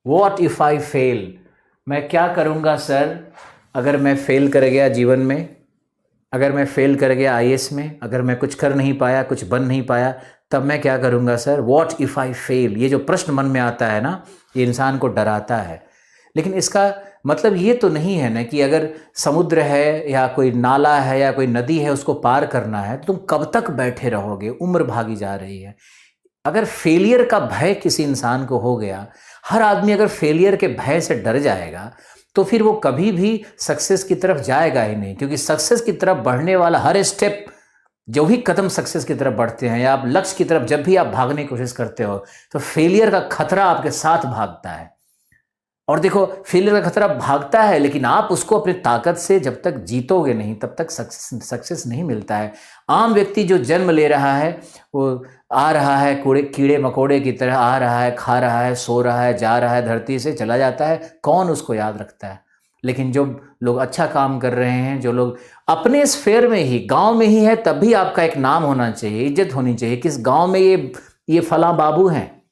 What if I fail, मैं क्या करूँगा सर अगर मैं फेल कर गया जीवन में, अगर मैं फेल कर गया आईएएस में, अगर मैं कुछ कर नहीं पाया, कुछ बन नहीं पाया, तब मैं क्या करूँगा sir. What if I fail, ये जो प्रश्न मन में आता है ना, ये इंसान को डराता है। लेकिन इसका मतलब ये तो नहीं है ना कि अगर समुद्र है या कोई नाला है या कोई नदी है उसको पार करना है तो तुम कब तक बैठे रहोगे, उम्र भागी जा रही है। अगर फेलियर का भय किसी इंसान को हो गया, हर आदमी अगर फेलियर के भय से डर जाएगा तो फिर वो कभी भी सक्सेस की तरफ जाएगा ही नहीं, क्योंकि सक्सेस की तरफ बढ़ने वाला हर स्टेप, जो भी कदम सक्सेस की तरफ बढ़ते हैं या आप लक्ष्य की तरफ जब भी आप भागने की कोशिश करते हो तो फेलियर का खतरा आपके साथ भागता है। और देखो, फेलियर का खतरा भागता है लेकिन आप उसको अपनी ताकत से जब तक जीतोगे नहीं तब तक सक्सेस नहीं मिलता है। आम व्यक्ति जो जन्म ले रहा है वो आ रहा है कीड़े मकोड़े की तरह, आ रहा है, खा रहा है, सो रहा है, जा रहा है, धरती से चला जाता है, कौन उसको याद रखता है। लेकिन जो लोग अच्छा काम कर रहे हैं, जो लोग अपने स्फेयर में ही, गांव में ही है, तब भी आपका एक नाम होना चाहिए, इज्जत होनी चाहिए। किस गांव में ये फला बाबू हैं,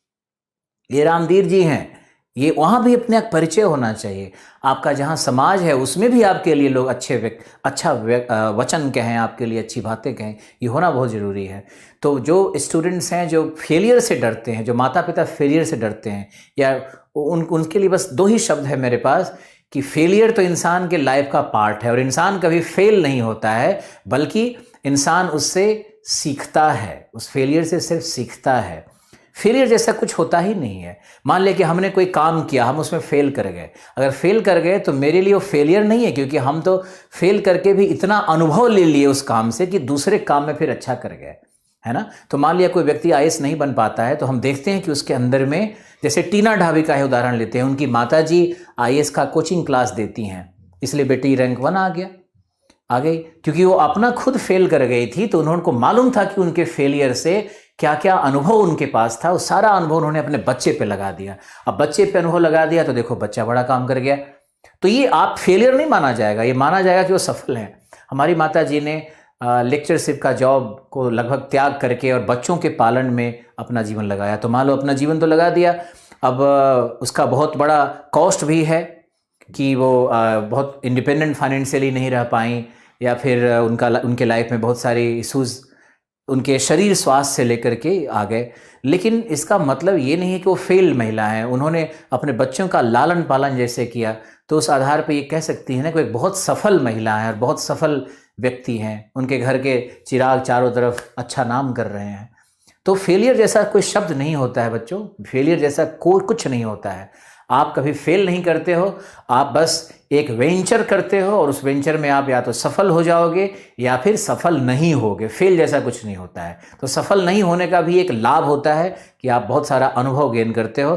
ये रामदीर जी हैं, ये वहाँ भी अपने एक परिचय होना चाहिए। आपका जहाँ समाज है उसमें भी आपके लिए लोग अच्छा वचन कहें, आपके लिए अच्छी बातें कहें, ये होना बहुत ज़रूरी है। तो जो स्टूडेंट्स हैं जो फेलियर से डरते हैं, जो माता पिता फेलियर से डरते हैं, या उनके लिए बस दो ही शब्द है मेरे पास कि फेलियर तो इंसान के लाइफ का पार्ट है और इंसान कभी फेल नहीं होता है, बल्कि इंसान उससे सीखता है, उस फेलियर से सिर्फ सीखता है। फेलियर जैसा कुछ होता ही नहीं है। मान ले कि हमने कोई काम किया, हम उसमें फेल कर गए, अगर फेल कर गए तो मेरे लिए वो फेलियर नहीं है, क्योंकि हम तो फेल करके भी इतना अनुभव ले लिए उस काम से कि दूसरे काम में फिर अच्छा कर गए, है ना। तो मान लिया कोई व्यक्ति आईएएस नहीं बन पाता है तो हम देखते हैं कि उसके अंदर में, जैसे टीना ढाबी का ही उदाहरण लेते हैं, उनकी माताजी आईएएस का कोचिंग क्लास देती हैं, इसलिए बेटी रैंक 1 आ गई, क्योंकि वो अपना खुद फेल कर गई थी। तो उनको मालूम था कि उनके फेलियर से क्या क्या अनुभव उनके पास था, वो सारा अनुभव उन्होंने अपने बच्चे पे लगा दिया। अब बच्चे पे अनुभव लगा दिया तो देखो बच्चा बड़ा काम कर गया। तो ये आप फेलियर नहीं माना जाएगा, ये माना जाएगा कि वो सफल हैं। हमारी माता जी ने लेक्चरशिप का जॉब को लगभग त्याग करके और बच्चों के पालन में अपना जीवन लगाया। तो मान लो अपना जीवन तो लगा दिया, अब उसका बहुत बड़ा कॉस्ट भी है कि वो बहुत इंडिपेंडेंट फाइनेंशियली नहीं रह पाई, या फिर उनके लाइफ में बहुत सारे इश्यूज़ उनके शरीर स्वास्थ्य से लेकर के आ गए। लेकिन इसका मतलब ये नहीं है कि वो फेल महिला हैं। उन्होंने अपने बच्चों का लालन पालन जैसे किया, तो उस आधार पे ये कह सकती है ना कि एक बहुत सफल महिला है और बहुत सफल व्यक्ति हैं। उनके घर के चिराग चारों तरफ अच्छा नाम कर रहे हैं। तो फेलियर जैसा कोई शब्द नहीं होता है बच्चों, फेलियर जैसा कोई कुछ नहीं होता है। आप कभी फेल नहीं करते हो, आप बस एक वेंचर करते हो और उस वेंचर में आप या तो सफल हो जाओगे या फिर सफल नहीं होगे। फेल जैसा कुछ नहीं होता है। तो सफल नहीं होने का भी एक लाभ होता है कि आप बहुत सारा अनुभव गेन करते हो।